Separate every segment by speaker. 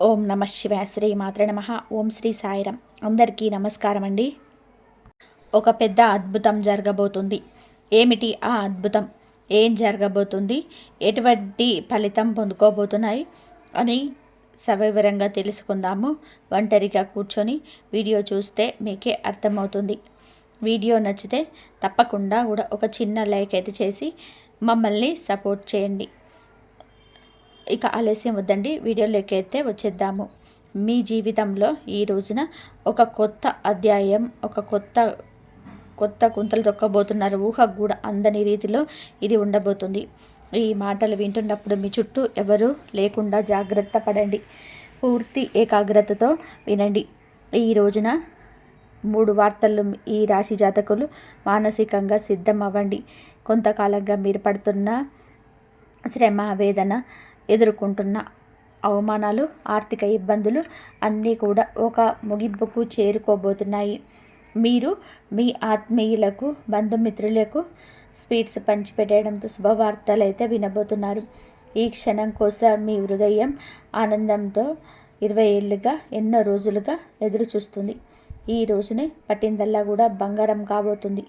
Speaker 1: ఓం నమ శివాయ. శ్రీ మాత్రే నమః. ఓం శ్రీ సాయిరాం. అందరికీ నమస్కారం అండి. ఒక పెద్ద అద్భుతం జరగబోతుంది. ఏమిటి ఆ అద్భుతం? ఏం జరగబోతుంది? ఎటువంటి ఫలితం పొందుకోబోతున్నాయి అని సవివరంగా తెలుసుకుందాము. ఒంటరిగా కూర్చొని వీడియో చూస్తే మీకే అర్థమవుతుంది. వీడియో నచ్చితే తప్పకుండా కూడా ఒక చిన్న లైక్ అయితే చేసి మమ్మల్ని సపోర్ట్ చేయండి. ఇక ఆలస్యం వద్దండి, వీడియోలోకి అయితే వచ్చేద్దాము. మీ జీవితంలో ఈ రోజున ఒక కొత్త అధ్యాయం, ఒక కొత్త కుంతలు తొక్కబోతున్నారు. ఊహకు కూడా అందని రీతిలో ఇది ఉండబోతుంది. ఈ మాటలు వింటున్నప్పుడు మీ చుట్టూ ఎవరు లేకుండా జాగ్రత్త పడండి. పూర్తి ఏకాగ్రతతో వినండి. ఈ రోజున 3 వార్తలు ఈ రాశి జాతకులు మానసికంగా సిద్ధం అవ్వండి. కొంతకాలంగా మీరు పడుతున్న శ్రమ, వేదన, ఎదుర్కొంటున్న అవమానాలు, ఆర్థిక ఇబ్బందులు అన్నీ కూడా ఒక ముగింపుకు చేరుకోబోతున్నాయి. మీరు మీ ఆత్మీయులకు, బంధుమిత్రులకు స్వీట్స్ పంచిపెట్టడంతో శుభవార్తలు అయితే వినబోతున్నారు. ఈ క్షణం కోసం మీ హృదయం ఆనందంతో 20 ఏళ్ళుగా, ఎన్నో రోజులుగా ఎదురు చూస్తుంది. ఈ రోజునే పట్టిందల్లా కూడా బంగారం కాబోతుంది.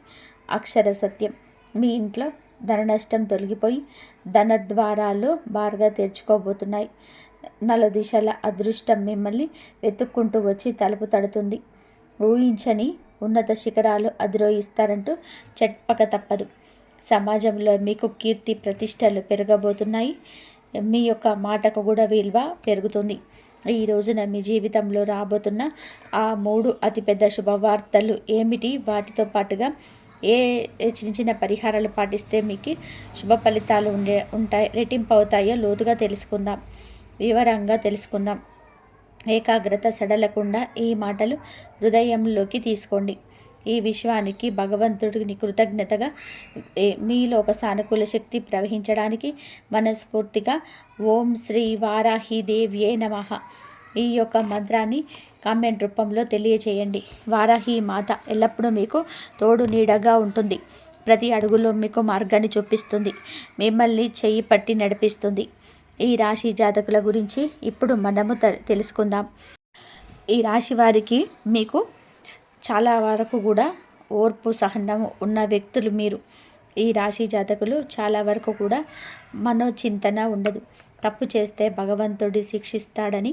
Speaker 1: అక్షర సత్యం. మీ ఇంట్లో ధన నష్టం తొలగిపోయి ధనద్వారాలు బారుగా తెరుచుకోబోతున్నాయి. నలుదిశల అదృష్టం మిమ్మల్ని వెతుక్కుంటూ వచ్చి తలుపు తడుతుంది. ఊహించని ఉన్నత శిఖరాలు అధిరోహిస్తారంటూ చెప్పక తప్పదు. సమాజంలో మీకు కీర్తి ప్రతిష్టలు పెరగబోతున్నాయి. మీ యొక్క మాటకు కూడా విలువ పెరుగుతుంది. ఈ రోజున మీ జీవితంలో రాబోతున్న ఆ 3 అతిపెద్ద శుభవార్తలు ఏమిటి? వాటితో పాటుగా ఏ చిన్న చిన్న పరిహారాలు పాటిస్తే మీకు శుభ ఫలితాలు ఉంటాయి, రెట్టింపు అవుతాయో లోతుగా తెలుసుకుందాం, వివరంగా తెలుసుకుందాం. ఏకాగ్రత సడలకుండా ఈ మాటలు హృదయంలోకి తీసుకోండి. ఈ విశ్వానికి, భగవంతుడిని కృతజ్ఞతగా మీలో ఒక సానుకూల శక్తి ప్రవహించడానికి మనస్ఫూర్తిగా ఓం శ్రీ వారాహిదేవ్యే నమః ఈ యొక్క మంత్రాన్ని కామెంట్ రూపంలో తెలియచేయండి. వారాహి మాత ఎల్లప్పుడూ మీకు తోడు నీడగా ఉంటుంది. ప్రతి అడుగులో మీకు మార్గాన్ని చూపిస్తుంది. మిమ్మల్ని చెయ్యి పట్టి నడిపిస్తుంది. ఈ రాశి జాతకుల గురించి ఇప్పుడు మనము తెలుసుకుందాం. ఈ రాశి వారికి మీకు చాలా వరకు కూడా ఓర్పు, సహనము ఉన్న వ్యక్తులు మీరు. ఈ రాశి జాతకులు చాలా వరకు కూడా మనోచింతన ఉండదు. తప్పు చేస్తే భగవంతుడి శిక్షిస్తాడని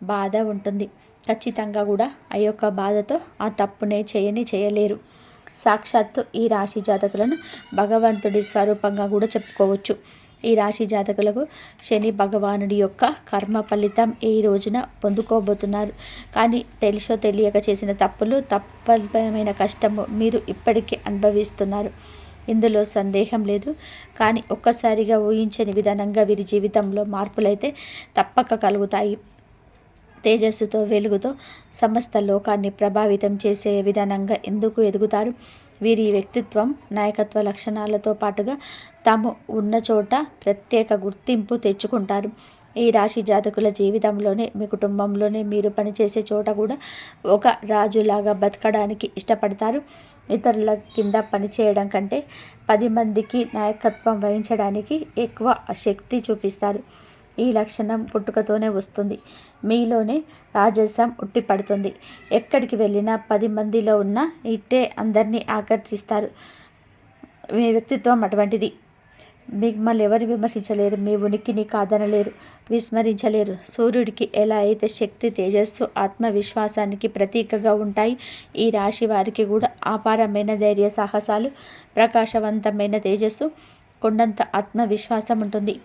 Speaker 1: బాధ ఉంటుంది. ఖచ్చితంగా కూడా ఆ యొక్క బాధతో ఆ తప్పునే చేయలేరు. సాక్షాత్తు ఈ రాశి జాతకులను భగవంతుడి స్వరూపంగా కూడా చెప్పుకోవచ్చు. ఈ రాశి జాతకులకు శని భగవానుడి యొక్క కర్మ ఫలితం ఈ రోజున పొందుకోబోతున్నారు. కానీ తెలుసో తెలియక చేసిన తప్పులు, తప్పమైన కష్టము మీరు ఇప్పటికీ అనుభవిస్తున్నారు. ఇందులో సందేహం లేదు. కానీ ఒక్కసారిగా ఊహించని విధానంగా వీరి జీవితంలో మార్పులైతే తప్పక కలుగుతాయి. తేజస్సుతో, వెలుగుతో సమస్త లోకాన్ని ప్రభావితం చేసే విధానంగా ఎందుకు ఎదుగుతారు. వీరి వ్యక్తిత్వం, నాయకత్వ లక్షణాలతో పాటుగా తాము ఉన్న చోట ప్రత్యేక గుర్తింపు తెచ్చుకుంటారు. ఈ రాశి జాతకుల జీవితంలోనే, మీ కుటుంబంలోనే, మీరు పనిచేసే చోట కూడా ఒక రాజులాగా బతకడానికి ఇష్టపడతారు. ఇతరుల కింద పనిచేయడం కంటే 10 మందికి నాయకత్వం వహించడానికి ఎక్కువ శక్తి చూపిస్తారు. ఈ లక్షణం పుట్టుకతోనే వస్తుంది. మీలోనే రాజసం ఉట్టిపడుతుంది. ఎక్కడికి వెళ్ళినా 10 మందిలో ఉన్న ఇట్టే అందరినీ ఆకర్షిస్తారు. మీ వ్యక్తిత్వం అటువంటిది. మిమ్మల్ని ఎవరు విమర్శించలేరు. మీ ఉనికిని కాదనలేరు, విస్మరించలేరు. సూర్యుడికి ఎలా అయితే శక్తి, తేజస్సు, ఆత్మవిశ్వాసానికి ప్రతీకగా ఉంటాయి, ఈ రాశి వారికి కూడా అపారమైన ధైర్య సాహసాలు, ప్రకాశవంతమైన తేజస్సు, కొండంత ఆత్మవిశ్వాసం ఉంటుంది.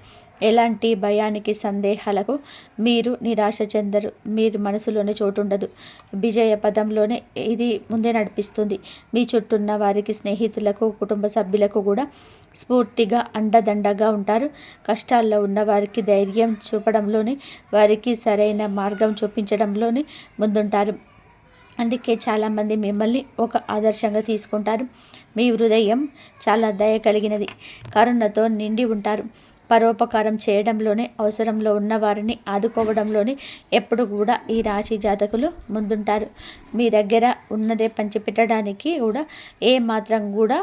Speaker 1: ఎలాంటి భయానికి, సందేహాలకు మీరు నిరాశ చెందరు. మీరు మనసులోనే చోటుండదు. విజయ పదంలోనే ఇది ముందే నడిపిస్తుంది. మీ చుట్టూన్న వారికి, స్నేహితులకు, కుటుంబ సభ్యులకు కూడా స్ఫూర్తిగా అండదండగా ఉంటారు. కష్టాల్లో ఉన్న వారికి ధైర్యం చూపడంలోనే, వారికి సరైన మార్గం చూపించడంలోనే ముందుంటారు. అందుకే చాలామంది మిమ్మల్ని ఒక ఆదర్శంగా తీసుకుంటారు. మీ హృదయం చాలా దయ కలిగినది, కరుణతో నిండి ఉంటారు. పరోపకారం చేయడంలోనే, అవసరంలో ఉన్న వారిని ఆదుకోవడంలోనే ఎప్పుడు కూడా ఈ రాశి జాతకులు ముందుంటారు. మీ దగ్గర ఉన్నదే పంచిపెట్టడానికి కూడా ఏ మాత్రం కూడా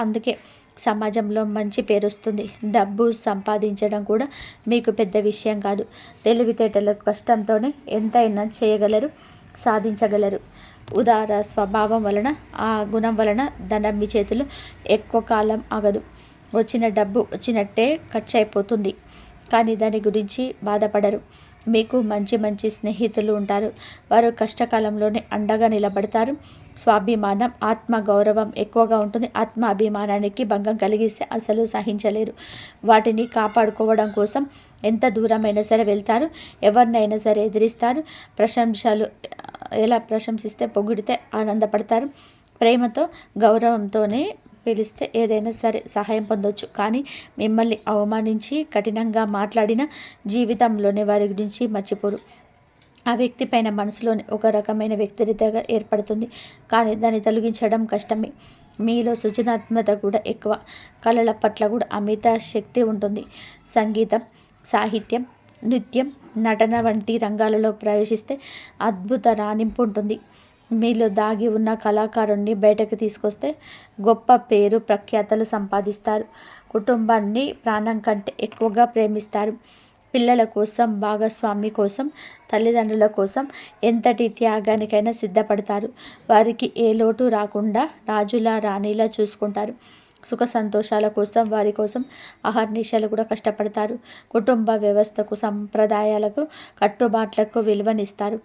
Speaker 1: అందుకే సమాజంలో మంచి పేరు వస్తుంది. డబ్బు సంపాదించడం కూడా మీకు పెద్ద విషయం కాదు. తెలివితేటలకు కష్టంతోనే ఎంతైనా చేయగలరు, సాధించగలరు. ఉదార స్వభావం వలన, ఆ గుణం వలన ధనం మీ చేతులు ఎక్కువ కాలం ఆగదు. వచ్చిన డబ్బు వచ్చినట్టే ఖర్చు అయిపోతుంది, కానీ దాని గురించి బాధపడరు. మీకు మంచి మంచి స్నేహితులు ఉంటారు. వారు కష్టకాలంలోనే అండగా నిలబడతారు. స్వాభిమానం, ఆత్మ గౌరవం ఎక్కువగా ఉంటుంది. ఆత్మ అభిమానానికి భంగం కలిగిస్తే అసలు సహించలేరు. వాటిని కాపాడుకోవడం కోసం ఎంత దూరమైనా సరే వెళ్తారు. ఎవరినైనా సరే ఎదిరిస్తారు. ప్రశంసలు ఎలా ప్రశంసిస్తే, పొగిడితే ఆనందపడతారు. ప్రేమతో, గౌరవంతోనే పిలిస్తే ఏదైనా సరే సహాయం పొందొచ్చు. కానీ మిమ్మల్ని అవమానించి కఠినంగా మాట్లాడిన జీవితంలోనే వారి గురించి మర్చిపోరు. ఆ వ్యక్తి పైన మనసులోని ఒక రకమైన వ్యక్తిగతగా ఏర్పడుతుంది, కానీ దాన్ని తొలగించడం కష్టమే. మీలో సృజనాత్మకత కూడా ఎక్కువ. కళల పట్ల కూడా అమిత శక్తి ఉంటుంది. సంగీతం, సాహిత్యం, నృత్యం, నటన వంటి రంగాలలో ప్రవేశిస్తే అద్భుత రాణింపు ఉంటుంది. మీలో దాగి ఉన్న కళాకారుణ్ణి బయటకు తీసుకొస్తే గొప్ప పేరు ప్రఖ్యాతలు సంపాదిస్తారు. కుటుంబాన్ని ప్రాణం కంటే ఎక్కువగా ప్రేమిస్తారు. పిల్లల కోసం, భాగస్వామి కోసం, తల్లిదండ్రుల కోసం ఎంతటి త్యాగానికైనా సిద్ధపడతారు. వారికి ఏ లోటు రాకుండా రాజులా, రాణిలా చూసుకుంటారు. సుఖ సంతోషాల కోసం, వారి కోసం అహర్నిశలు కూడా కష్టపడతారు. కుటుంబ వ్యవస్థకు, సంప్రదాయాలకు, కట్టుబాట్లకు విలువనిస్తారు.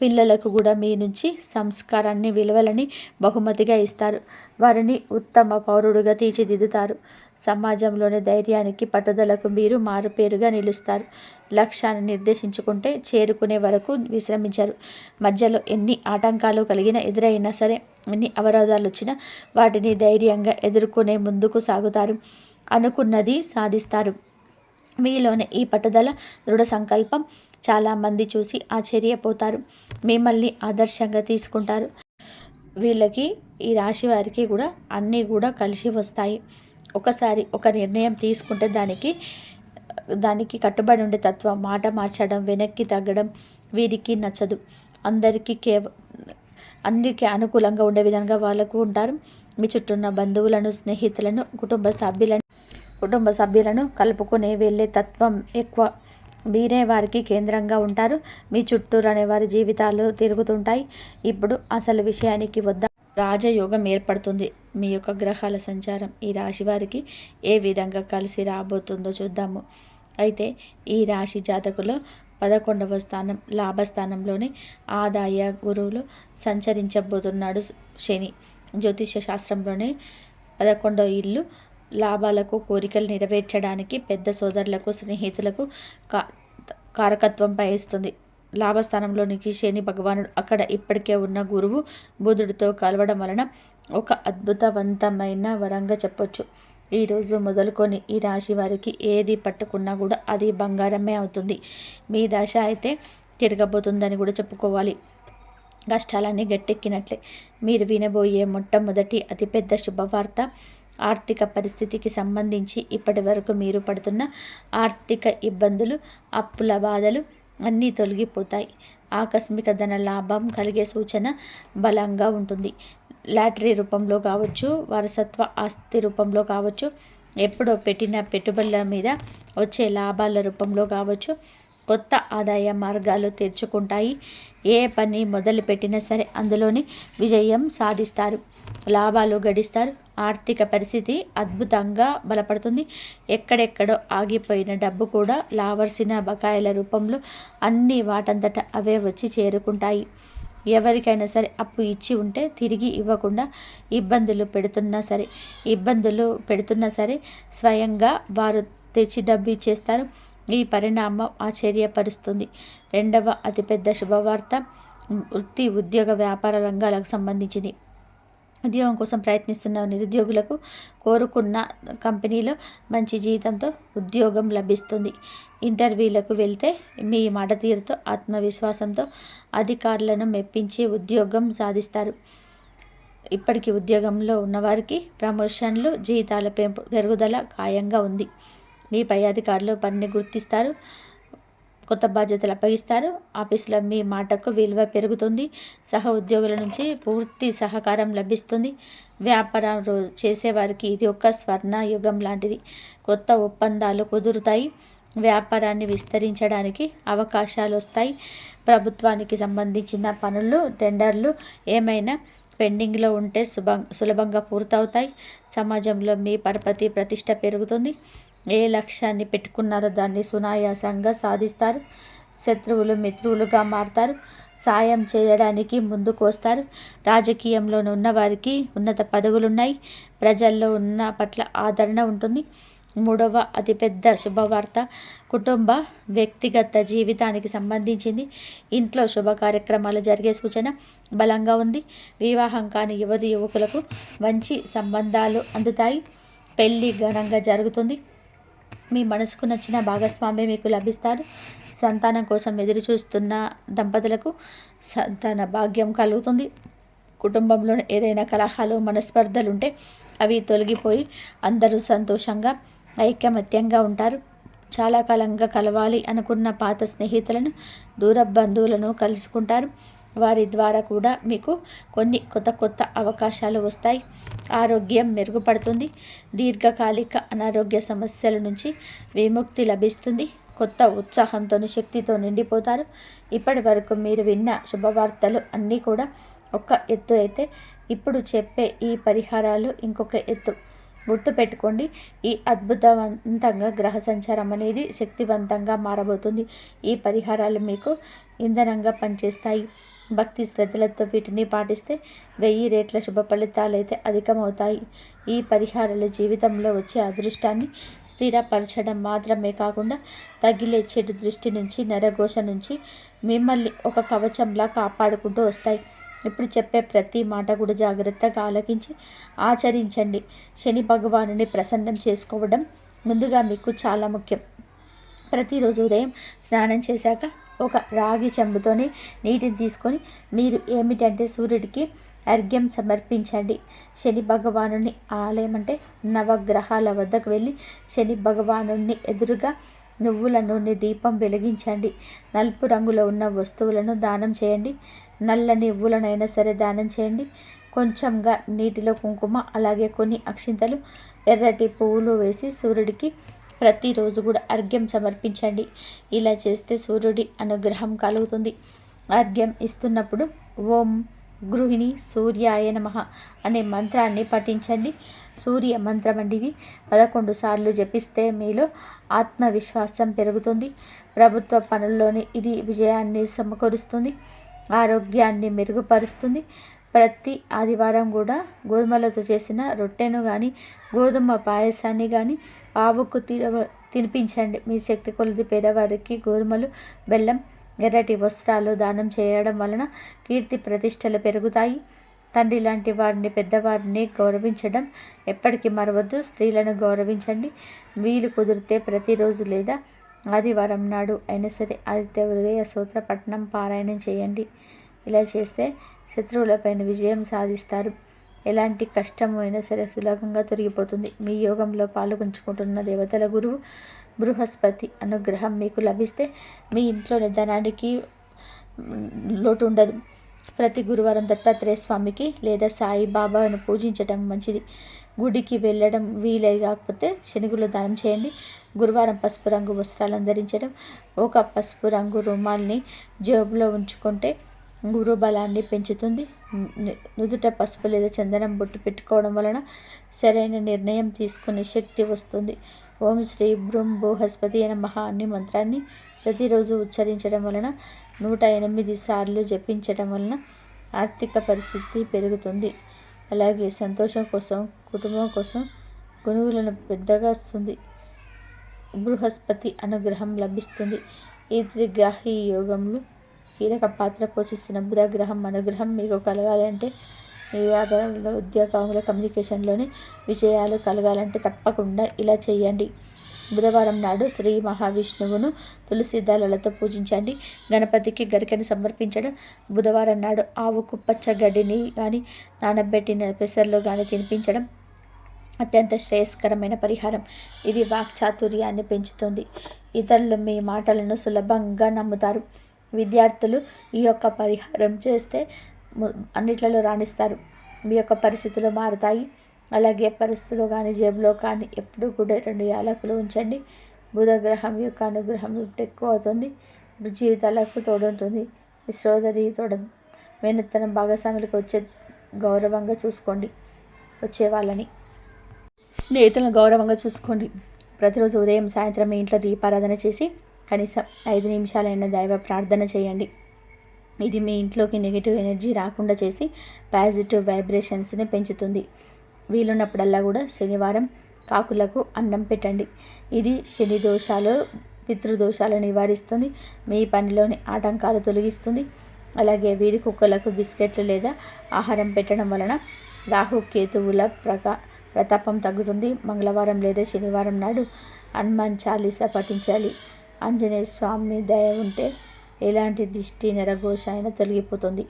Speaker 1: పిల్లలకు కూడా మీ నుంచి సంస్కారాన్ని, విలువలని బహుమతిగా ఇస్తారు. వారిని ఉత్తమ పౌరుడుగా తీర్చిదిద్దుతారు. సమాజంలోని ధైర్యానికి, పట్టుదలకు మీరు మారుపేరుగా నిలుస్తారు. లక్ష్యాన్ని నిర్దేశించుకుంటే చేరుకునే వరకు విశ్రమించరు. మధ్యలో ఎన్ని ఆటంకాలు కలిగినా, ఎదురైనా సరే, ఎన్ని అవరోధాలు వచ్చినా వాటిని ధైర్యంగా ఎదుర్కొనే ముందుకు సాగుతారు. అనుకున్నది సాధిస్తారు. మీలోని ఈ పట్టుదల, దృఢ సంకల్పం చాలామంది చూసి ఆశ్చర్యపోతారు. మిమ్మల్ని ఆదర్శంగా తీసుకుంటారు. వీళ్ళకి, ఈ రాశి వారికి కూడా అన్నీ కూడా కలిసి వస్తాయి. ఒకసారి ఒక నిర్ణయం తీసుకుంటే దానికి కట్టుబడి ఉండే తత్వం, మాట మార్చడం, వెనక్కి తగ్గడం వీరికి నచ్చదు. అందరికీ అనుకూలంగా ఉండే విధంగా వాళ్ళకు ఉంటారు. మీ చుట్టూ ఉన్న బంధువులను, స్నేహితులను, కుటుంబ సభ్యులను కలుపుకొని వెళ్ళే తత్వం ఎక్కువ. మీరే వారికి కేంద్రంగా ఉంటారు. మీ చుట్టూరు అనే వారి జీవితాలు తిరుగుతుంటాయి. ఇప్పుడు అసలు విషయానికి వద్దాం. రాజయోగం ఏర్పడుతుంది. మీ యొక్క గ్రహాల సంచారం ఈ రాశి వారికి ఏ విధంగా కలిసి రాబోతుందో చూద్దాము. అయితే ఈ రాశి జాతకులో 11వ స్థానం, లాభస్థానంలోనే ఆదాయ గురువులు సంచరించబోతున్నాడు శని. జ్యోతిష శాస్త్రంలోనే 11వ ఇల్లు లాభాలకు, కోరికలు నెరవేర్చడానికి, పెద్ద సోదరులకు, స్నేహితులకు కారకత్వం వహిస్తుంది. లాభస్థానంలోనికి శని భగవానుడు అక్కడ ఇప్పటికే ఉన్న గురువు బుధుడితో కలవడం వలన ఒక అద్భుతవంతమైన వరంగా చెప్పొచ్చు. ఈరోజు మొదలుకొని ఈ రాశి వారికి ఏది పట్టుకున్నా కూడా అది బంగారమే అవుతుంది. మీ దశ అయితే తిరగబోతుందని కూడా చెప్పుకోవాలి. కష్టాలన్నీ గట్టెక్కినట్లే. మీరు వినబోయే మొట్టమొదటి అతిపెద్ద శుభవార్త, ఆర్థిక పరిస్థితికి సంబంధించి ఇప్పటి వరకు మీరు పడుతున్న ఆర్థిక ఇబ్బందులు, అప్పుల బాధలు అన్నీ తొలగిపోతాయి. ఆకస్మిక ధన లాభం కలిగే సూచన బలంగా ఉంటుంది. లాటరీ రూపంలో కావచ్చు, వారసత్వ ఆస్తి రూపంలో కావచ్చు, ఎప్పుడో పెట్టిన పెట్టుబడుల మీద వచ్చే లాభాల రూపంలో కావచ్చు, కొత్త ఆదాయ మార్గాలు తెరుచుకుంటాయి. ఏ పని మొదలు పెట్టినా సరే అందులోని విజయం సాధిస్తారు, లాభాలు గడిస్తారు. ఆర్థిక పరిస్థితి అద్భుతంగా బలపడుతుంది. ఎక్కడెక్కడో ఆగిపోయిన డబ్బు కూడా రావాల్సిన బకాయిల రూపంలో అన్నీ వాటంతట అవే వచ్చి చేరుకుంటాయి. ఎవరికైనా సరే అప్పు ఇచ్చి ఉంటే తిరిగి ఇవ్వకుండా ఇబ్బందులు పెడుతున్నా సరే స్వయంగా వారు తెచ్చి డబ్బు ఇచ్చేస్తారు. ఈ పరిణామం ఆశ్చర్యపరుస్తుంది. రెండవ అతిపెద్ద శుభవార్త వృత్తి, ఉద్యోగ, వ్యాపార రంగాలకు సంబంధించింది. ఉద్యోగం కోసం ప్రయత్నిస్తున్న నిరుద్యోగులకు కోరుకున్న కంపెనీలో మంచి జీతంతో ఉద్యోగం లభిస్తుంది. ఇంటర్వ్యూలకు వెళ్తే మీ మాట తీరుతో, ఆత్మవిశ్వాసంతో అధికారులను మెప్పించి ఉద్యోగం సాధిస్తారు. ఇప్పటికీ ఉద్యోగంలో ఉన్నవారికి ప్రమోషన్లు, జీతాల పెరుగుదల ఖాయంగా ఉంది. మీ పై అధికారులు పనిని గుర్తిస్తారు. కొత్త బాధ్యతలు అప్పగిస్తారు. ఆఫీసులో మీ మాటకు విలువ పెరుగుతుంది. సహ ఉద్యోగుల నుంచి పూర్తి సహకారం లభిస్తుంది. వ్యాపారం చేసేవారికి ఇది ఒక స్వర్ణ యుగం లాంటిది. కొత్త ఒప్పందాలు కుదురుతాయి. వ్యాపారాన్ని విస్తరించడానికి అవకాశాలు వస్తాయి. ప్రభుత్వానికి సంబంధించిన పనులు, టెండర్లు ఏమైనా పెండింగ్లో ఉంటే సులభంగా పూర్తవుతాయి. సమాజంలో మీ పరపతి ప్రతిష్ట పెరుగుతుంది. ఏ లక్ష్యాన్ని పెట్టుకున్నారో దాన్ని సునాయాసంగా సాధిస్తారు. శత్రువులు మిత్రులుగా మారుతారు. సాయం చేయడానికి ముందుకు వస్తారు. రాజకీయంలో ఉన్న వారికి ఉన్నత పదవులున్నాయి. ప్రజల్లో ఉన్న పట్ల ఆదరణ ఉంటుంది. మూడవ అతిపెద్ద శుభవార్త కుటుంబ వ్యక్తిగత జీవితానికి సంబంధించింది. ఇంట్లో శుభ కార్యక్రమాలు జరిగే సూచన బలంగా ఉంది. వివాహం కాని యువకులకు మంచి సంబంధాలు అందుతాయి. పెళ్ళి ఘనంగా జరుగుతుంది. మీ మనసుకు నచ్చిన భాగస్వామి మీకు లభిస్తారు. సంతానం కోసం ఎదురు చూస్తున్న దంపతులకు సంతాన భాగ్యం కలుగుతుంది. కుటుంబంలో ఏదైనా కలహాలు, మనస్పర్ధలు ఉంటే అవి తొలగిపోయి అందరూ సంతోషంగా, ఐకమత్యంగా ఉంటారు. చాలా కాలంగా కలవాలి అనుకున్న పాత స్నేహితులను, దూర బంధువులను కలుసుకుంటారు. వారి ద్వారా కూడా మీకు కొన్ని కొత్త అవకాశాలు వస్తాయి. ఆరోగ్యం మెరుగుపడుతుంది. దీర్ఘకాలిక అనారోగ్య సమస్యల నుంచి విముక్తి లభిస్తుంది. కొత్త ఉత్సాహంతో, శక్తితో నిండిపోతారు. ఇప్పటి వరకు మీరు విన్న శుభవార్తలు అన్నీ కూడా ఒక ఎత్తు అయితే, ఇప్పుడు చెప్పే ఈ పరిహారాలు ఇంకొక ఎత్తు. గుర్తుపెట్టుకోండి, ఈ అద్భుతవంతంగా గ్రహ సంచారం అనేది శక్తివంతంగా మారబోతుంది. ఈ పరిహారాలు మీకు ఇంధనంగా పనిచేస్తాయి. భక్తి శ్రద్ధలతో వీటిని పాటిస్తే 1000 రెట్ల శుభ ఫలితాలు అయితే అధికమవుతాయి. ఈ పరిహారాలు జీవితంలో వచ్చే అదృష్టాన్ని స్థిరపరచడం మాత్రమే కాకుండా తగిలే చెడు దృష్టి నుంచి, నరఘోష నుంచి మిమ్మల్ని ఒక కవచంలా కాపాడుకుంటూ వస్తాయి. ఇప్పుడు చెప్పే ప్రతి మాట కూడా జాగ్రత్తగా ఆలకించి ఆచరించండి. శని భగవానుని ప్రసన్నం చేసుకోవడం ముందుగా మీకు చాలా ముఖ్యం. ప్రతిరోజు ఉదయం స్నానం చేశాక ఒక రాగి చెంబుతోని నీటిని తీసుకొని మీరు ఏమిటంటే సూర్యుడికి అర్ఘ్యం సమర్పించండి. శని భగవానుని ఆలయం అంటే నవగ్రహాల వద్దకు వెళ్ళి శని భగవానుని ఎదురుగా నువ్వుల నూనె దీపం వెలిగించండి. నలుపు రంగులో ఉన్న వస్తువులను దానం చేయండి. నల్లని నువ్వులనైనా సరే దానం చేయండి. కొంచెంగా నీటిలో కుంకుమ, అలాగే కొన్ని అక్షింతలు, ఎర్రటి పువ్వులు వేసి సూర్యుడికి ప్రతిరోజు కూడా అర్ఘ్యం సమర్పించండి. ఇలా చేస్తే సూర్యుడి అనుగ్రహం కలుగుతుంది. అర్ఘ్యం ఇస్తున్నప్పుడు ఓం గృహిణి సూర్యాయ నమః అనే మంత్రాన్ని పఠించండి. సూర్య మంత్రం అండి ఇది. 11 సార్లు జపిస్తే మీలో ఆత్మవిశ్వాసం పెరుగుతుంది. ప్రభుత్వ పనుల్లోని ఇది విజయాన్ని సమకూరుస్తుంది. ఆరోగ్యాన్ని మెరుగుపరుస్తుంది. ప్రతి ఆదివారం కూడా గోధుమలతో చేసిన రొట్టెను కానీ, గోధుమ పాయసాన్ని కానీ ఆవుకు తినిపించండి. మీ శక్తి కొలది పేదవారికి గోధుమలు, బెల్లం, ఎర్రటి వస్త్రాలు దానం చేయడం వలన కీర్తి ప్రతిష్టలు పెరుగుతాయి. తండ్రి లాంటి వారిని, పెద్దవారిని గౌరవించడం ఎప్పటికీ మరవద్దు. స్త్రీలను గౌరవించండి. వీలు కుదిరితే ప్రతిరోజు లేదా ఆదివారం నాడు అయినా సరే ఆదిత్య హృదయ సూత్ర పఠనం పారాయణం చేయండి. ఇలా చేస్తే శత్రువులపైన విజయం సాధిస్తారు. ఎలాంటి కష్టము అయినా సరే సులభంగా తొలగిపోతుంది. మీ యోగంలో పాల్గొంచుకుంటున్న దేవతల గురువు బృహస్పతి అనుగ్రహం మీకు లభిస్తే మీ ఇంట్లో ధనానికి లోటు ఉండదు. ప్రతి గురువారం దత్తాత్రేయ స్వామికి లేదా సాయిబాబాను పూజించడం మంచిది. గుడికి వెళ్ళడం వీలై కాకపోతే శనిగులు దానం చేయండి. గురువారం పసుపు రంగు వస్త్రాలను ధరించడం, ఒక పసుపు రంగు రుమాల్ని జేబులో ఉంచుకుంటే గురు బలాన్ని పెంచుతుంది. నుదుట పసుపు లేదా చందనం బొట్టు పెట్టుకోవడం వలన సరైన నిర్ణయం తీసుకునే శక్తి వస్తుంది. ఓం శ్రీ బృం బృహస్పతి నమః అనే మంత్రాన్ని ప్రతిరోజు ఉచ్చరించడం వలన 108 సార్లు జపించడం వలన ఆర్థిక పరిస్థితి పెరుగుతుంది. అలాగే సంతోషం కోసం, కుటుంబం కోసం గునుగులను పెద్దగా వస్తుంది. బృహస్పతి అనుగ్రహం లభిస్తుంది. ఈ త్రిగ్రాహి యోగంలో కీలక పాత్ర పోషిస్తున్న బుధగ్రహం అనుగ్రహం మీకు కలగాలి అంటే, మీ వ్యాపారంలో, ఉద్యోగంలో, కమ్యూనికేషన్లోని విజయాలు కలగాలంటే తప్పకుండా ఇలా చేయండి. బుధవారం నాడు శ్రీ మహావిష్ణువును తులసి దళాలతో పూజించండి. గణపతికి గరికని సమర్పించడం. బుధవారం నాడు ఆవుకు పచ్చగడ్డిని కానీ, నానబెట్టిన పెసర్లు కానీ తినిపించడం. అత్యంత శ్రేయస్కరమైన పరిహారం. ఇది వాక్చాతుర్యాన్ని పెంచుతుంది. ఇతరులు మీ మాటలను సులభంగా నమ్ముతారు. విద్యార్థులు ఈ యొక్క పరిహారం చేస్తే అన్నిట్లలో రాణిస్తారు. మీ యొక్క పరిస్థితులు మారుతాయి. అలాగే పరిస్థితులు కానీ జేబులో కానీ ఎప్పుడూ కూడా 2 యాలకులు ఉంచండి. బుధగ్రహం యొక్క అనుగ్రహం ఇప్పుడు ఎక్కువ అవుతుంది. జీవితాలకు తోడుంటుంది. మీ సోదరి మేనత్తనం భాగస్వాములకు వచ్చే గౌరవంగా చూసుకోండి. వచ్చే వాళ్ళని స్నేహితులను గౌరవంగా చూసుకోండి. ప్రతిరోజు ఉదయం సాయంత్రం మీ ఇంట్లో దీపారాధన చేసి కనీసం 5 నిమిషాలైన దైవ ప్రార్థన చేయండి. ఇది మీ ఇంట్లోకి నెగిటివ్ ఎనర్జీ రాకుండా చేసి పాజిటివ్ వైబ్రేషన్స్ని పెంచుతుంది. వీలున్నప్పుడల్లా కూడా శనివారం కాకులకు అన్నం పెట్టండి. ఇది శని దోషాలు పితృదోషాలు నివారిస్తుంది. మీ పనిలోని ఆటంకాలు తొలగిస్తుంది. అలాగే వీధి కుక్కలకు బిస్కెట్లు లేదా ఆహారం పెట్టడం వలన రాహు కేతువుల ప్రతాపం తగ్గుతుంది. మంగళవారం లేదా శనివారం నాడు హనుమాన్ చాలీసా పఠించాలి. ఆంజనేయ స్వామి దయ ఉంటే ఎలాంటి దిష్టి నరఘోష అయినా తొలగిపోతుంది.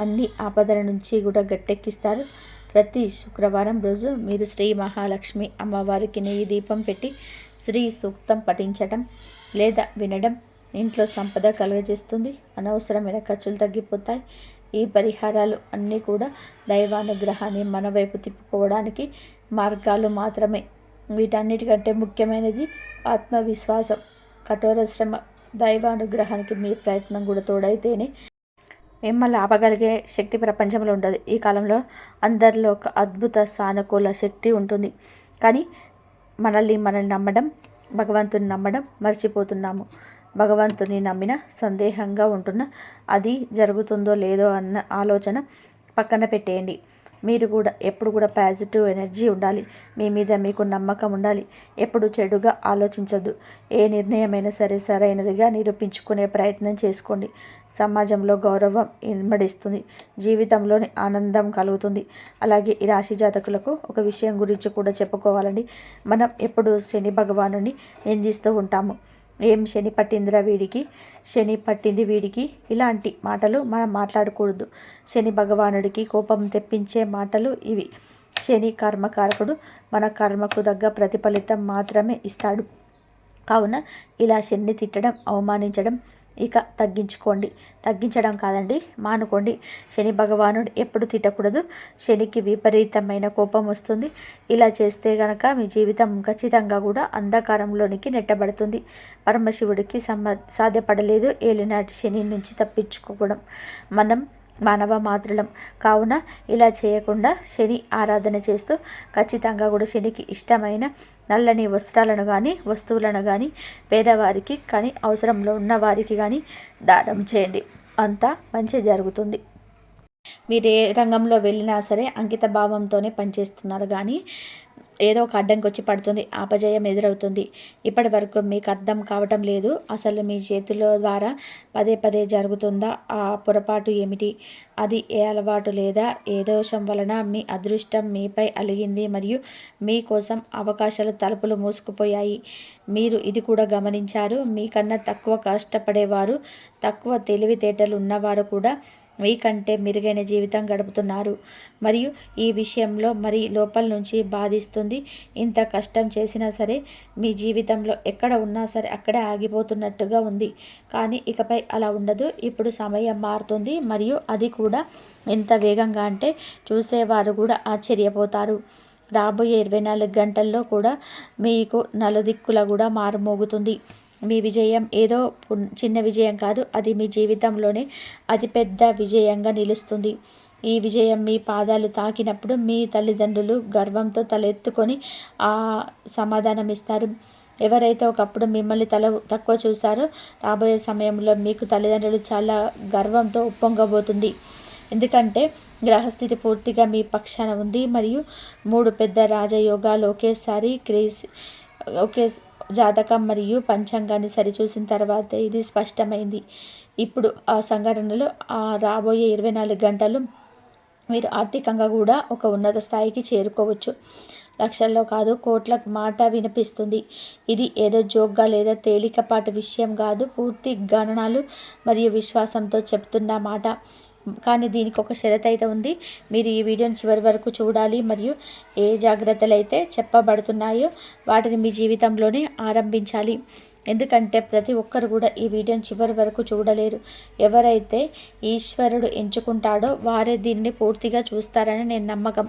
Speaker 1: అన్ని ఆపదల నుంచి కూడా గట్టెక్కిస్తారు. ప్రతి శుక్రవారం రోజు మీరు శ్రీ మహాలక్ష్మి అమ్మవారికి నెయ్యి దీపం పెట్టి శ్రీ సూక్తం పఠించడం లేదా వినడం ఇంట్లో సంపద కలుగజేస్తుంది. అనవసరమైన ఖర్చులు తగ్గిపోతాయి. ఈ పరిహారాలు అన్నీ కూడా దైవానుగ్రహాన్ని మన వైపు తిప్పుకోవడానికి మార్గాలు మాత్రమే. వీటన్నిటికంటే ముఖ్యమైనది ఆత్మవిశ్వాసం, కఠోర శ్రమ. దైవానుగ్రహానికి మీ ప్రయత్నం కూడా తోడైతేనే మిమ్మల్ని ఆపగలిగే శక్తి ప్రపంచంలో ఉండదు. ఈ కాలంలో అందరిలో ఒక అద్భుత సానుకూల శక్తి ఉంటుంది. కానీ మనల్ని నమ్మడం, భగవంతుని నమ్మడం మర్చిపోతున్నాము. భగవంతుని నమ్మిన సందేహంగా ఉంటున్న అది జరుగుతుందో లేదో అన్న ఆలోచన పక్కన పెట్టేయండి. మీరు కూడా ఎప్పుడు కూడా పాజిటివ్ ఎనర్జీ ఉండాలి. మీ మీద మీకు నమ్మకం ఉండాలి. ఎప్పుడు చెడుగా ఆలోచించొద్దు. ఏ నిర్ణయమైనా సరే సరైనదిగా నిరూపించుకునే ప్రయత్నం చేసుకోండి. సమాజంలో గౌరవం ఇమ్మడిస్తుంది. జీవితంలోని ఆనందం కలుగుతుంది. అలాగే ఈ రాశి జాతకులకు ఒక విషయం గురించి కూడా చెప్పుకోవాలండి. మనం ఎప్పుడు శని భగవానుని నిందిస్తూ ఉంటాము. ఏం శని పట్టిందిరా వీడికి, శని పట్టింది వీడికి, ఇలాంటి మాటలు మనం మాట్లాడకూడదు. శని భగవానుడికి కోపం తెప్పించే మాటలు ఇవి. శని కర్మకారకుడు. మన కర్మకు తగ్గ ప్రతిఫలితం మాత్రమే ఇస్తాడు. కావున ఇలా శని తిట్టడం, అవమానించడం ఇక తగ్గించుకోండి. తగ్గించడం కాదండి, మానుకోండి. శని భగవానుడు ఎప్పుడు తిట్టకూడదు. శనికి విపరీతమైన కోపం వస్తుంది. ఇలా చేస్తే గనక మీ జీవితం ఖచ్చితంగా కూడా అంధకారంలోనికి నెట్టబడుతుంది. పరమశివుడికి సాధ్యపడలేదు ఏలినాటి శని నుంచి తప్పించుకోవడం. మనం మానవ మాతృలం కావున ఇలా చేయకుండా శని ఆరాధన చేస్తూ ఖచ్చితంగా కూడా శనికి ఇష్టమైన నల్లని వస్త్రాలను కానీ వస్తువులను కానీ పేదవారికి కానీ అవసరంలో ఉన్న వారికి కానీ దానం చేయండి. అంతా మంచి జరుగుతుంది. మీరు ఏ రంగంలో వెళ్ళినా సరే అంకిత భావంతోనే పనిచేస్తున్నారు. కానీ ఏదో ఒక అడ్డంకి వచ్చి పడుతుంది, అపజయం ఎదురవుతుంది. ఇప్పటి వరకు మీకు అర్థం కావటం లేదు. అసలు మీ చేతుల ద్వారా పదే జరుగుతుందా ఆ పొరపాటు ఏమిటి, అది ఏ అలవాటు లేదా ఏ దోషం వలన మీ అదృష్టం మీపై అలిగింది మరియు మీకోసం అవకాశాలు తలుపులు మూసుకుపోయాయి. మీరు ఇది కూడా గమనించారు. మీకన్నా తక్కువ కష్టపడేవారు, తక్కువ తెలివితేటలు ఉన్నవారు కూడా మీకంటే మెరుగైన జీవితం గడుపుతున్నారు. మరియు ఈ విషయంలో మరి లోపల నుంచి బాధిస్తుంది. ఇంత కష్టం చేసినా సరే మీ జీవితంలో ఎక్కడ ఉన్నా సరే అక్కడే ఆగిపోతున్నట్టుగా ఉంది. కానీ ఇకపై అలా ఉండదు. ఇప్పుడు సమయం మారుతుంది. మరియు అది కూడా ఎంత వేగంగా అంటే చూసేవారు కూడా ఆశ్చర్యపోతారు. రాబోయే 24 గంటల్లో కూడా మీకు నలుదిక్కుల కూడా మారుమోగుతుంది. మీ విజయం ఏదో చిన్న విజయం కాదు, అది మీ జీవితంలోనే అతిపెద్ద విజయంగా నిలుస్తుంది. ఈ విజయం మీ పాదాలు తాకినప్పుడు మీ తల్లిదండ్రులు గర్వంతో తలెత్తుకొని సమాధానం ఇస్తారు. ఎవరైతే ఒకప్పుడు మిమ్మల్ని తక్కువ చూశారో రాబోయే సమయంలో మీకు తల్లిదండ్రులు చాలా గర్వంతో ఉప్పొంగబోతుంది. ఎందుకంటే గ్రహస్థితి పూర్తిగా మీ పక్షాన ఉంది. మరియు 3 పెద్ద రాజయోగాలు ఒకేసారి ఒకే జాతకం మరియు పంచాంగాన్ని సరిచూసిన తర్వాత ఇది స్పష్టమైంది. ఇప్పుడు ఆ సంఘటనలు రాబోయే 24 గంటలు మీరు ఆర్థికంగా కూడా ఒక ఉన్నత స్థాయికి చేరుకోవచ్చు. లక్షల్లో కాదు, కోట్ల మాట వినిపిస్తుంది. ఇది ఏదో జోక్గా లేదా తేలికపాటి విషయం కాదు. పూర్తి గణనాలు మరియు విశ్వాసంతో చెప్తున్న మాట. కానీ దీనికి ఒక షరతు అయితే ఉంది. మీరు ఈ వీడియోని చివరి వరకు చూడాలి మరియు ఏ జాగ్రత్తలు అయితే చెప్పబడుతున్నాయో వాటిని మీ జీవితంలోనే ఆరంభించాలి. ఎందుకంటే ప్రతి ఒక్కరు కూడా ఈ వీడియోని చివరి వరకు చూడలేరు. ఎవరైతే ఈశ్వరుడు ఎంచుకుంటాడో వారే దీన్ని పూర్తిగా చూస్తారని నేను నమ్మకం.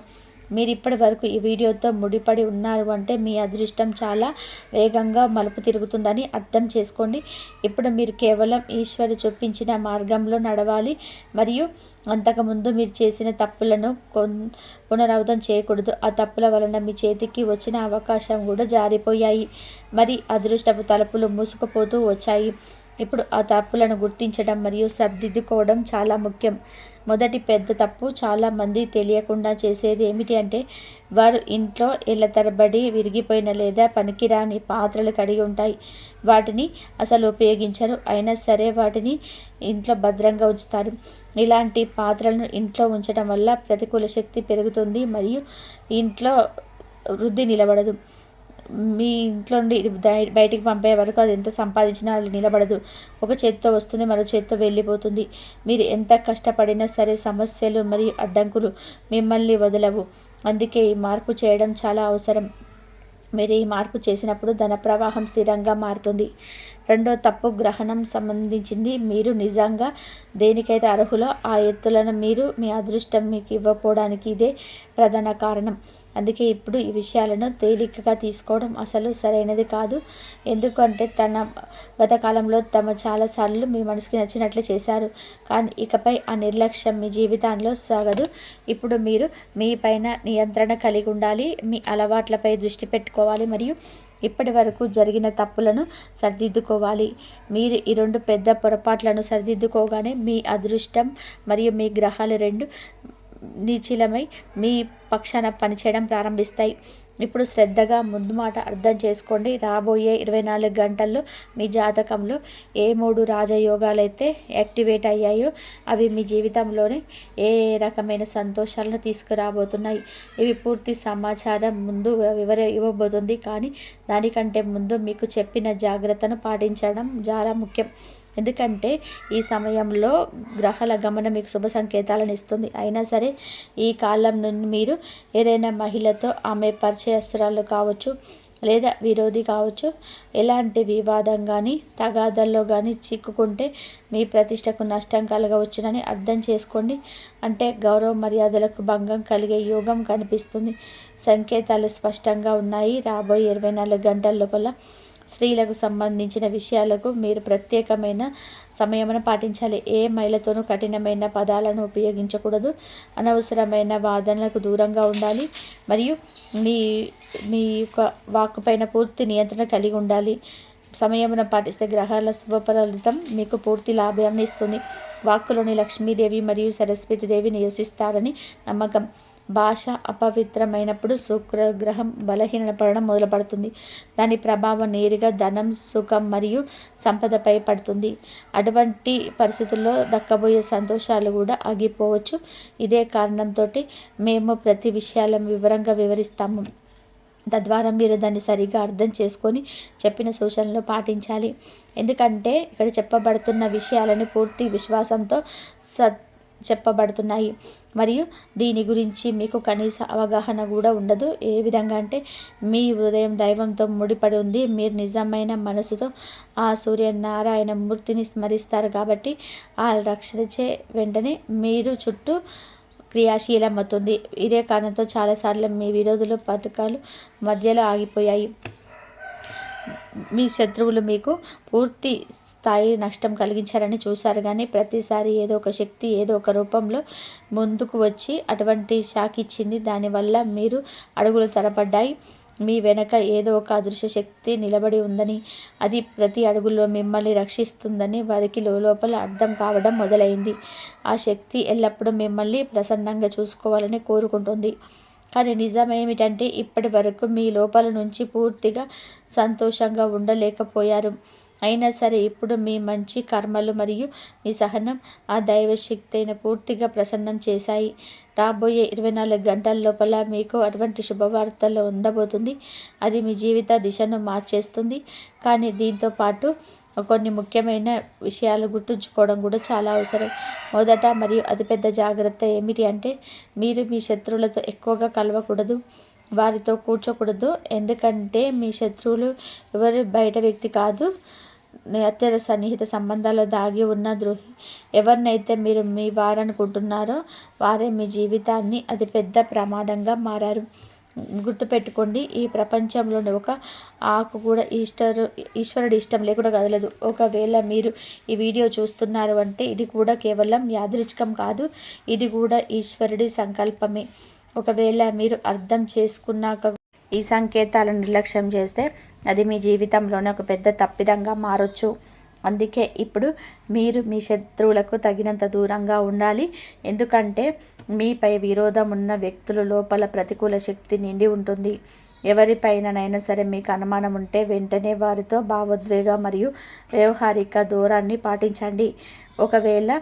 Speaker 1: మీరు ఇప్పటి వరకు ఈ వీడియోతో ముడిపడి ఉన్నారు అంటే మీ అదృష్టం చాలా వేగంగా మలుపు తిరుగుతుందని అర్థం చేసుకోండి. ఇప్పుడు మీరు కేవలం ఈశ్వరు చూపించిన మార్గంలో నడవాలి మరియు అంతకుముందు మీరు చేసిన తప్పులను పునరావృతం చేయకూడదు. ఆ తప్పుల వలన మీ చేతికి వచ్చిన అవకాశం కూడా జారిపోయాయి. మరి అదృష్టపు తలుపులు మూసుకుపోతూ వచ్చాయి. ఇప్పుడు ఆ తప్పులను గుర్తించడం మరియు సరిదిద్దుకోవడం చాలా ముఖ్యం. మొదటి పెద్ద తప్పు చాలామంది తెలియకుండా చేసేది ఏమిటి అంటే వారు ఇంట్లో ఏళ్ళ తరబడి విరిగిపోయిన లేదా పనికిరాని పాత్రలు కడిగి ఉంటాయి. వాటిని అసలు ఉపయోగించరు, అయినా సరే వాటిని ఇంట్లో భద్రంగా ఉంచుతారు. ఇలాంటి పాత్రలను ఇంట్లో ఉంచడం వల్ల ప్రతికూల శక్తి పెరుగుతుంది మరియు ఇంట్లో వృద్ధి నిలబడదు. మీ ఇంట్లో నుండి బయటికి పంపే వరకు అది ఎంత సంపాదించినా అది నిలబడదు. ఒక చేత్తో వస్తుంది, మరో చేత్తో వెళ్ళిపోతుంది. మీరు ఎంత కష్టపడినా సరే సమస్యలు మరియు అడ్డంకులు మిమ్మల్ని వదలవు. అందుకే ఈ మార్పు చేయడం చాలా అవసరం. మీరు ఈ మార్పు చేసినప్పుడు ధన ప్రవాహం స్థిరంగా మారుతుంది. రెండో తప్పు గ్రహణం సంబంధించింది. మీరు నిజంగా దేనికైతే అర్హులో ఆ ఎత్తులను మీరు మీ అదృష్టం మీకు ఇవ్వకపోవడానికి ఇదే ప్రధాన కారణం. అందుకే ఇప్పుడు ఈ విషయాలను తేలికగా తీసుకోవడం అసలు సరైనది కాదు. ఎందుకంటే గత కాలంలో చాలాసార్లు మీ మనసుకి నచ్చినట్లు చేశారు, కానీ ఇకపై ఆ నిర్లక్ష్యం మీ జీవితంలో సాగదు. ఇప్పుడు మీరు మీ పైన నియంత్రణ కలిగి ఉండాలి, మీ అలవాట్లపై దృష్టి పెట్టుకోవాలి మరియు ఇప్పటి వరకు జరిగిన తప్పులను సరిదిద్దుకోవాలి. మీరు ఈ రెండు పెద్ద పొరపాట్లను సరిదిద్దుకోగానే మీ అదృష్టం మరియు మీ గ్రహాలు రెండు నిశ్చలమై మీ పక్షాన పనిచేయడం ప్రారంభిస్తాయి. ఇప్పుడు శ్రద్ధగా ముందు మాట అర్థం చేసుకోండి. రాబోయే 24 గంటల్లో మీ జాతకంలో ఏ 3 రాజయోగాలు అయితే యాక్టివేట్ అయ్యాయో అవి మీ జీవితంలోనే ఏ రకమైన సంతోషాలను తీసుకురాబోతున్నాయి. ఇవి పూర్తి సమాచారం ముందు ఇవ్వబోతుంది, కానీ దానికంటే ముందు మీకు చెప్పిన జాగ్రత్తను పాటించడం చాలా ముఖ్యం. ఎందుకంటే ఈ సమయంలో గ్రహాల గమనం మీకు శుభ సంకేతాలను ఇస్తుంది. అయినా సరే ఈ కాలం నుండి మీరు ఏదైనా మహిళతో ఆమె పరిచయస్తురాలు కావచ్చు లేదా విరోధి కావచ్చు ఎలాంటి వివాదం కానీ తగాదల్లో కానీ చిక్కుకుంటే మీ ప్రతిష్టకు నష్టం కలగవచ్చునని అర్థం చేసుకోండి. అంటే గౌరవ మర్యాదలకు భంగం కలిగే యోగం కనిపిస్తుంది. సంకేతాలు స్పష్టంగా ఉన్నాయి. రాబోయే 24 గంటల లోపల స్త్రీలకు సంబంధించిన విషయాలకు మీరు ప్రత్యేకమైన సంయమనం పాటించాలి. ఏ మహిళతోనూ కఠినమైన పదాలను ఉపయోగించకూడదు. అనవసరమైన వాదనలకు దూరంగా ఉండాలి మరియు మీ మీ యొక్క వాక్కు పైన పూర్తి నియంత్రణ కలిగి ఉండాలి. సంయమనం పాటిస్తే గ్రహాల శుభ ఫలితం మీకు పూర్తి లాభాన్ని ఇస్తుంది. వాక్కులోని లక్ష్మీదేవి మరియు సరస్వతీదేవి నివసిస్తారని నమ్మకం. భాష అపవిత్రమైనప్పుడు శుక్రగ్రహం బలహీనపడడం మొదలుపడుతుంది. దాని ప్రభావం నేరుగా ధనం, సుఖం మరియు సంపదపై పడుతుంది. అటువంటి పరిస్థితుల్లో దక్కబోయే సంతోషాలు కూడా ఆగిపోవచ్చు. ఇదే కారణంతో మేము ప్రతి విషయాలను వివరంగా వివరిస్తాము. తద్వారా మీరు దాన్ని సరిగా అర్థం చేసుకొని చెప్పిన సూచనలు పాటించాలి. ఎందుకంటే ఇక్కడ చెప్పబడుతున్న విషయాలని పూర్తి విశ్వాసంతో చెప్పబడుతున్నాయి మరియు దీని గురించి మీకు కనీస అవగాహన కూడా ఉండదు. ఏ విధంగా అంటే మీ హృదయం దైవంతో ముడిపడి ఉంది. మీరు నిజమైన మనసుతో ఆ సూర్యనారాయణ మూర్తిని స్మరిస్తారు కాబట్టి ఆ రక్షణచే వెంటనే మీరు చుట్టూ క్రియాశీలమవుతుంది. ఇదే కారణంతో చాలాసార్లు మీ విరోధులు పథకాలు మధ్యలో ఆగిపోయాయి. మీ శత్రువులు మీకు పూర్తి స్థాయి నష్టం కలిగించారని చూశారు, కానీ ప్రతిసారి ఏదో ఒక శక్తి ఏదో ఒక రూపంలో ముందుకు వచ్చి అటువంటి షాక్ ఇచ్చింది. దానివల్ల మీరు అడుగులు తరబడ్డాయి. మీ వెనక ఏదో ఒక అదృశ్య శక్తి నిలబడి ఉందని, అది ప్రతి అడుగులో మిమ్మల్ని రక్షిస్తుందని వారికి లోపల అర్థం కావడం మొదలైంది. ఆ శక్తి ఎల్లప్పుడూ మిమ్మల్ని ప్రసన్నంగా చూసుకోవాలని కోరుకుంటుంది. కానీ నిజం ఏమిటంటే ఇప్పటి వరకు మీ లోపల నుంచి పూర్తిగా సంతోషంగా ఉండలేకపోయారు. అయినా సరే ఇప్పుడు మీ మంచి కర్మలు మరియు మీ సహనం ఆ దైవశక్తి అయిన పూర్తిగా ప్రసన్నం చేశాయి. రాబోయే 24 గంటల లోపల మీకు అటువంటి శుభవార్తలు ఉండబోతుంది. అది మీ జీవిత దిశను మార్చేస్తుంది. కానీ దీంతో పాటు కొన్ని ముఖ్యమైన విషయాలు గుర్తుంచుకోవడం కూడా చాలా అవసరం. మొదట మరియు అతిపెద్ద జాగ్రత్త ఏమిటి అంటే మీరు మీ శత్రువులతో ఎక్కువగా కలవకూడదు, వారితో కూర్చోకూడదు. ఎందుకంటే మీ శత్రువులు ఎవరు బయట వ్యక్తి కాదు, అత్యంత సన్నిహిత సంబంధాల్లో దాగి ఉన్న ద్రోహి. ఎవరినైతే మీరు మీ వారనుకుంటున్నారో వారే మీ జీవితాన్ని అతిపెద్ద ప్రమాదంగా మారారు. గుర్తుపెట్టుకోండి, ఈ ప్రపంచంలోని ఒక ఆకు కూడా ఈశ్వరుడి ఇష్టం లేకుండా కదలదు. ఒకవేళ మీరు ఈ వీడియో చూస్తున్నారు అంటే ఇది కూడా కేవలం యాదృచ్ఛికం కాదు, ఇది కూడా ఈశ్వరుడి సంకల్పమే. ఒకవేళ మీరు అర్థం చేసుకున్నాక ఈ సంకేతాలను నిర్లక్ష్యం చేస్తే అది మీ జీవితంలోనే ఒక పెద్ద తప్పిదంగా మారొచ్చు. అందుకే ఇప్పుడు మీరు మీ శత్రువులకు తగినంత దూరంగా ఉండాలి. ఎందుకంటే మీపై విరోధం ఉన్న వ్యక్తుల లోపల ప్రతికూల శక్తి నిండి ఉంటుంది. ఎవరిపైననైనా సరే మీకు అనుమానం ఉంటే వెంటనే వారితో భావోద్వేగ మరియు వ్యవహారిక దూరాన్ని పాటించండి. ఒకవేళ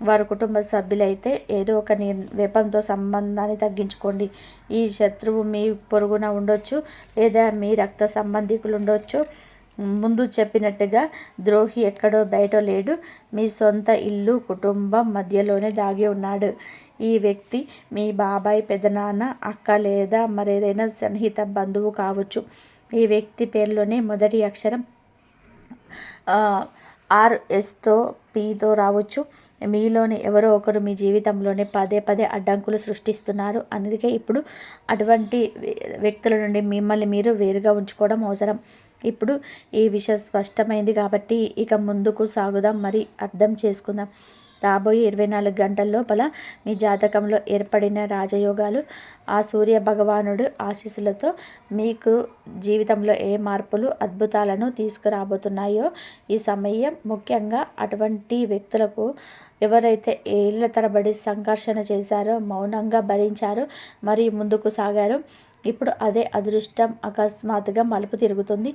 Speaker 1: వారు కుటుంబ సభ్యులైతే ఏదో ఒక వెపంతో సంబంధాన్ని తగ్గించుకోండి. ఈ శత్రువు మీ పొరుగున ఉండొచ్చు లేదా మీ రక్త సంబంధికులు ఉండొచ్చు. ముందు చెప్పినట్టుగా ద్రోహి ఎక్కడో బయట లేడు, మీ సొంత ఇల్లు కుటుంబం మధ్యలోనే దాగి ఉన్నాడు. ఈ వ్యక్తి మీ బాబాయ్, పెదనాన్న, అక్క లేదా మరేదైనా సన్నిహిత బంధువు కావచ్చు. ఈ వ్యక్తి పేరులోనే మొదటి అక్షరం ఆర్ఎస్తో పీతో రావచ్చు. మీలోని ఎవరో ఒకరు మీ జీవితంలోనే పదే పదే అడ్డంకులు సృష్టిస్తున్నారు. అందుకే ఇప్పుడు అటువంటి వ్యక్తుల నుండి మిమ్మల్ని మీరు వేరుగా ఉంచుకోవడం అవసరం. ఇప్పుడు ఈ విషయం స్పష్టమైంది కాబట్టి ఇక ముందుకు సాగుదాం, మరి అర్థం చేసుకుందాం. రాబోయే 24 గంటల లోపల మీ జాతకంలో ఏర్పడిన రాజయోగాలు, ఆ సూర్య భగవానుడు ఆశీస్సులతో మీకు జీవితంలో ఏ మార్పులు, అద్భుతాలను తీసుకురాబోతున్నాయో ఈ సమయం ముఖ్యంగా అటువంటి వ్యక్తులకు ఎవరైతే ఏళ్ల తరబడి సంఘర్షణ చేశారో, మౌనంగా భరించారో, మరి ముందుకు సాగారో, ఇప్పుడు అదే అదృష్టం అకస్మాత్తుగా మలుపు తిరుగుతుంది.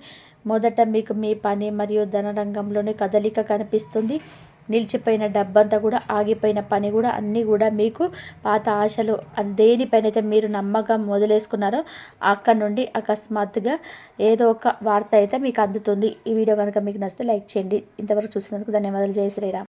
Speaker 1: మొదట మీకు మీ పని మరియు ధన రంగంలోనే కదలిక కనిపిస్తుంది. నిలిచిపోయిన డబ్బంతా కూడా, ఆగిపోయిన పని కూడా, అన్నీ కూడా మీకు పాత ఆశలు దేనిపైనైతే మీరు నమ్మకం వదిలేసుకున్నారో అక్కడ నుండి అకస్మాత్తుగా ఏదో ఒక వార్త అయితే మీకు అందుతుంది. ఈ వీడియో కనుక మీకు నచ్చితే లైక్ చేయండి. ఇంతవరకు చూసినందుకు ధన్యవాదాలు. జై శ్రీరామ్.